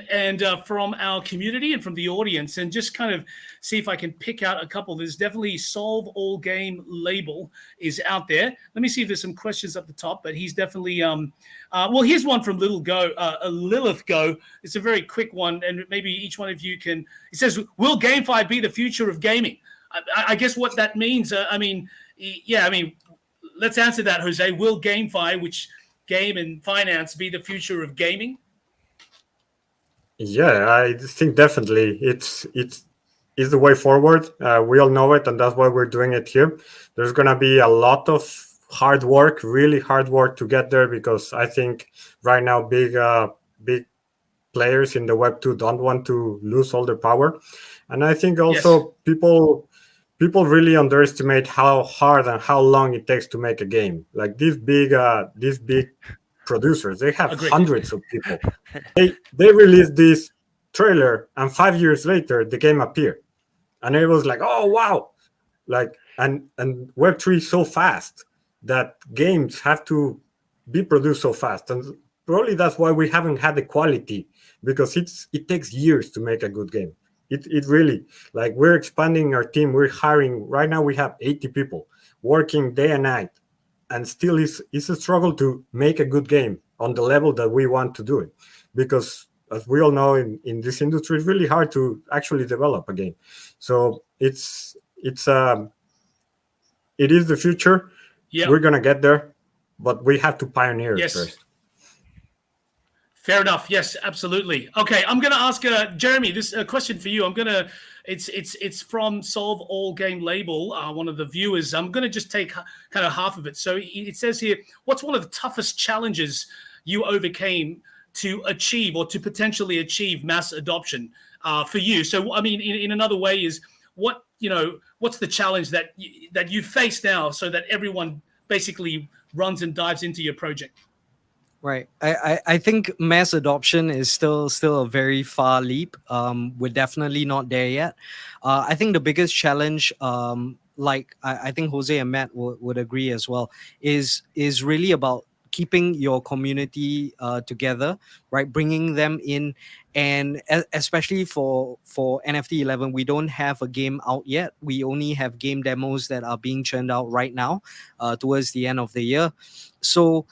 from our community and from the audience, and just kind of see if I can pick out a couple. There's definitely Solve All Game label is out there. Let me see if there's some questions up the top, but he's definitely well, here's one from Lilith Go. It's a very quick one, and maybe each one of you can. It says, will GameFi be the future of gaming? I guess what that means, let's answer that, Jose. Will GameFi, which game and finance, be the future of gaming? Yeah, I think definitely it's the way forward. We all know it, and that's why we're doing it here. There's going to be a lot of hard work, really hard work to get there, because I think right now big players in the Web2 don't want to lose all their power. And I think also people really underestimate how hard and how long it takes to make a game. Like these big producers, they have hundreds of people. They released this trailer, and 5 years later the game appeared, and it was like, oh wow, like and Web3 so fast that games have to be produced so fast, and probably that's why we haven't had the quality, because it takes years to make a good game. It really, like, we're expanding our team, we're hiring right now, we have 80 people working day and night, and still it's a struggle to make a good game on the level that we want to do it, because as we all know, in this industry, it's really hard to actually develop a game. So it is the future. We're gonna get there, but we have to pioneer it first. Fair enough. Yes, absolutely. Okay, I'm going to ask Jeremy this question for you. It's from Solve All Game label, one of the viewers. I'm going to just take kind of half of it. So it says here, what's one of the toughest challenges you overcame to achieve, or to potentially achieve, mass adoption for you? So I mean, in another way, is what's the challenge that you face now, so that everyone basically runs and dives into your project? Right. I think mass adoption is still a very far leap. We're definitely not there yet. I think the biggest challenge, like I think Jose and Matt would agree as well, is really about keeping your community together, right? Bringing them in, and especially for NFT 11, we don't have a game out yet. We only have game demos that are being churned out right now, towards the end of the year. So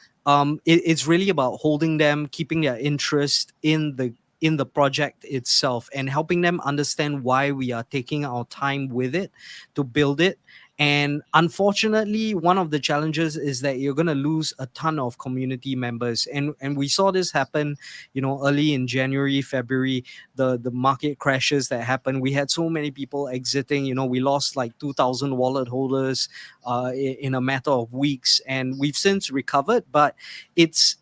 it's really about holding them, keeping their interest in the project itself, and helping them understand why we are taking our time with it to build it, And unfortunately, one of the challenges is that you're going to lose a ton of community members. And we saw this happen, early in January, February, the market crashes that happened. We had so many people exiting. We lost like 2,000 wallet holders in a matter of weeks, and we've since recovered. But it's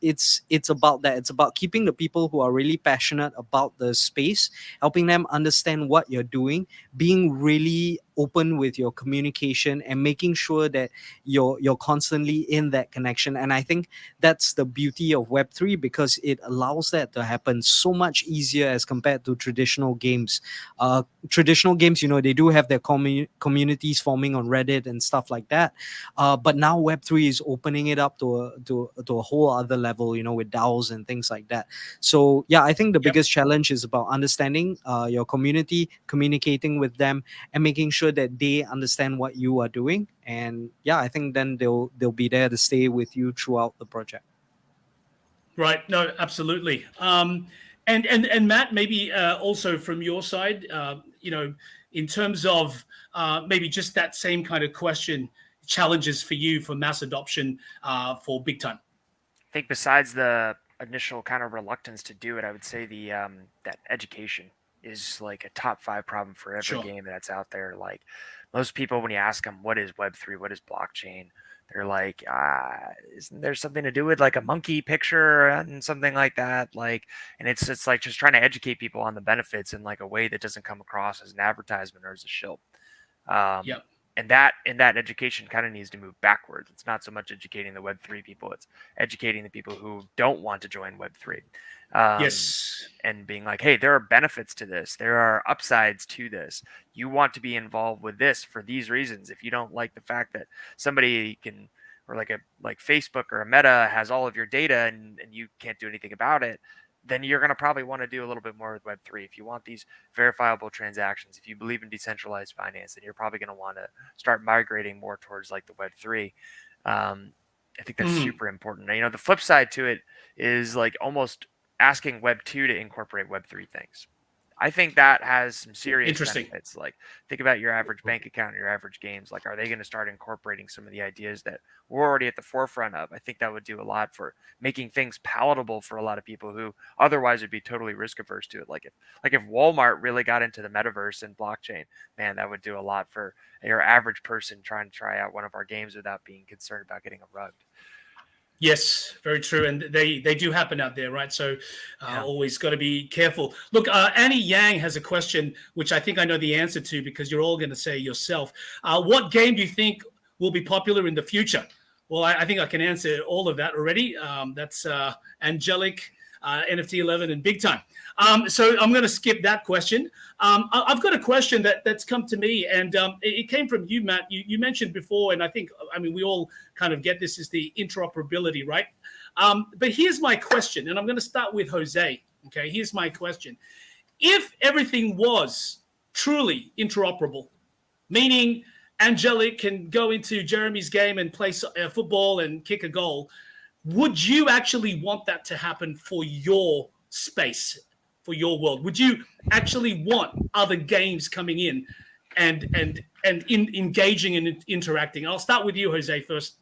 about that. It's about keeping the people who are really passionate about the space, helping them understand what you're doing, being really open with your communication, and making sure that you're constantly in that connection. And I think that's the beauty of Web3, because it allows that to happen so much easier as compared to traditional games. Traditional games, they do have their communities forming on Reddit and stuff like that, but now Web3 is opening it up to a whole other level, with DAOs and things like that. So yeah, I think the biggest challenge is about understanding your community, communicating with them, and making sure that they understand what you are doing. And yeah, I think then they'll be there to stay with you throughout the project. Right. No, absolutely. And Matt, maybe also from your side, in terms of maybe just that same kind of question, challenges for you for mass adoption for big time. I think besides the initial kind of reluctance to do it, I would say the that education is like a top 5 problem for every Sure. game that's out there. Like most people, when you ask them what is Web3, what is blockchain, they're like, isn't there something to do with like a monkey picture and something like that? Like, and it's like just trying to educate people on the benefits in like a way that doesn't come across as an advertisement or as a shill. Yep. And that education kind of needs to move backwards. It's not so much educating the Web3 people; it's educating the people who don't want to join Web3. Yes. And being like, hey, there are benefits to this. There are upsides to this. You want to be involved with this for these reasons. If you don't like the fact that somebody can, or like Facebook or a Meta has all of your data and you can't do anything about it, then you're going to probably want to do a little bit more with Web3. If you want these verifiable transactions, if you believe in decentralized finance, then you're probably going to want to start migrating more towards like the Web3. I think that's super important. The flip side to it is like almost asking Web2 to incorporate Web3 things. I think that has some serious benefits. Like, think about your average bank account, your average games. Like, are they going to start incorporating some of the ideas that we're already at the forefront of? I think that would do a lot for making things palatable for a lot of people who otherwise would be totally risk averse to it. Like if Walmart really got into the metaverse and blockchain, man, that would do a lot for your average person trying to try out one of our games without being concerned about getting a rug. Yes, very true. And they do happen out there, right? So always got to be careful. Look, Annie Yang has a question, which I think I know the answer to because you're all going to say yourself. What game do you think will be popular in the future? Well, I think I can answer all of that already. That's Angelic, NFT 11, and Big Time. So I'm going to skip that question. I've got a question that's come to me, and it came from you, Matt. You mentioned before, and I mean, we all kind of get this, is the interoperability, right? But here's my question, and I'm going to start with Jose. Okay, here's my question. If everything was truly interoperable, meaning Angelic can go into Jeremy's game and play football and kick a goal, would you actually want that to happen for your space, for your world? Would you actually want other games coming in and engaging and interacting? I'll start with you, Jose, first.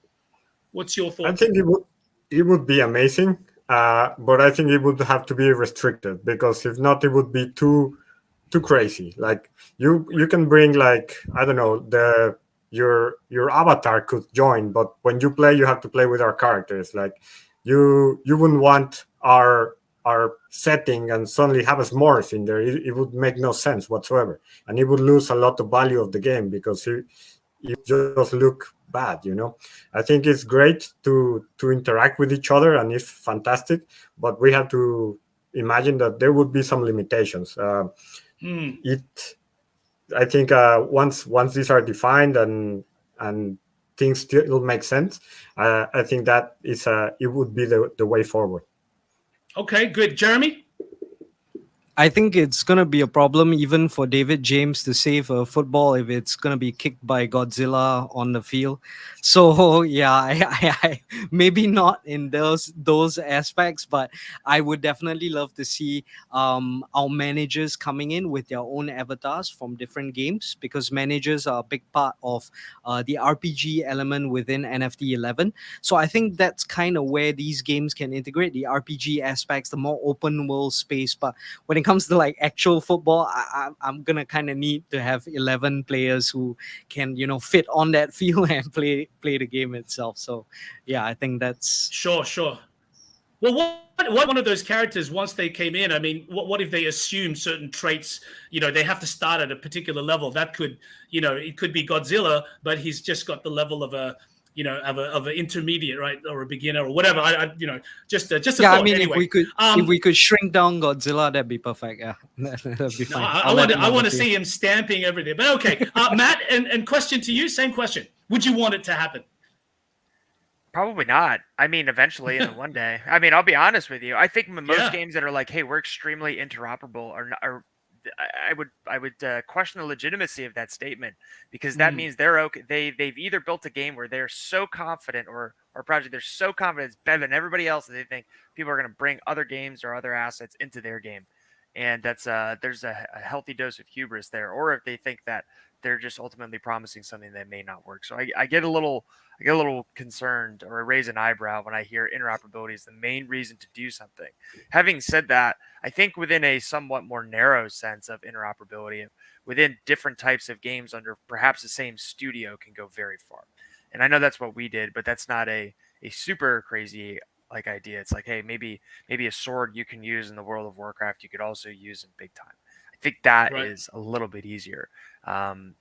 What's your thought? I think it would be amazing, but I think it would have to be restricted, because if not, it would be too crazy. Like you can bring, like, I don't know, your avatar could join, but when you play, you have to play with our characters. Like you wouldn't want our setting and suddenly have a s'mores in there. It would make no sense whatsoever, and it would lose a lot of value of the game because it just look bad. I think it's great to interact with each other, and it's fantastic, but we have to imagine that there would be some limitations. I think once these are defined and things still make sense, I think that it would be the way forward. Okay, good. Jeremy? I think it's gonna be a problem even for David James to save a football if it's gonna be kicked by Godzilla on the field. So yeah, I maybe not in those aspects, but I would definitely love to see our managers coming in with their own avatars from different games, because managers are a big part of the RPG element within NFT 11. So I think that's kind of where these games can integrate the RPG aspects, the more open world space. But when it comes to like actual football, I'm gonna kind of need to have 11 players who can, you know, fit on that field and play the game itself. So yeah, I think that's Sure. Well, what one of those characters, once they came in, I mean, what if they assume certain traits? You know, they have to start at a particular level. That could, you know, it could be Godzilla, but he's just got the level of a, you know, of an intermediate, right, or a beginner or whatever. You know, just a yeah. thought. I mean, Anyway, if we could shrink down Godzilla, that'd be perfect. Yeah, that'd be fine. I want to see him stamping every day. But okay, Matt, and question to you, same question. Would you want it to happen? Probably not. I mean, eventually, in one day. I mean, I'll be honest with you. I think most games that are like, "Hey, we're extremely interoperable," are I would question the legitimacy of that statement, because that means they're okay. They've either built a game where they're so confident, or a project they're so confident it's better than everybody else that they think people are going to bring other games or other assets into their game, and that's there's a healthy dose of hubris there. Or if they think that they're just ultimately promising something that may not work. So I get a little concerned, or raise an eyebrow when I hear interoperability is the main reason to do something. Having said that, I think within a somewhat more narrow sense of interoperability, within different types of games under perhaps the same studio, can go very far. And I know that's what we did, but that's not a super crazy like idea. It's like, hey, maybe a sword you can use in the World of Warcraft, you could also use in Big Time. I think that is a little bit easier. And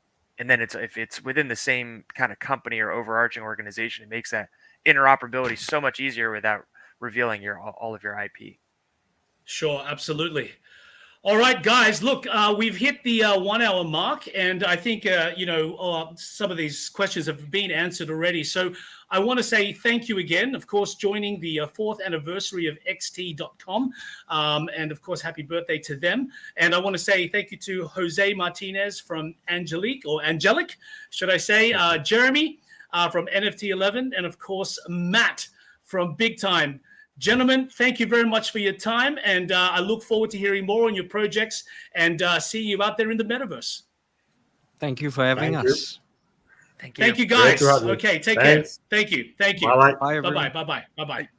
then if it's within the same kind of company or overarching organization, it makes that interoperability so much easier without revealing all of your IP. Sure, absolutely. All right, guys, look, we've hit the 1 hour mark, and I think, you know, some of these questions have been answered already. So I want to say thank you again, of course, joining the 4th anniversary of XT.com. And of course, happy birthday to them. And I want to say thank you to Jose Martinez from Angelic, should I say, Jeremy from NFT 11, and of course, Matt from Big Time. Gentlemen, thank you very much for your time, and I look forward to hearing more on your projects and see you out there in the metaverse. Thank you for having us. Thank you. Thank you, guys. Okay, take care. Thank you. Bye-bye. Bye, everyone. Bye-bye.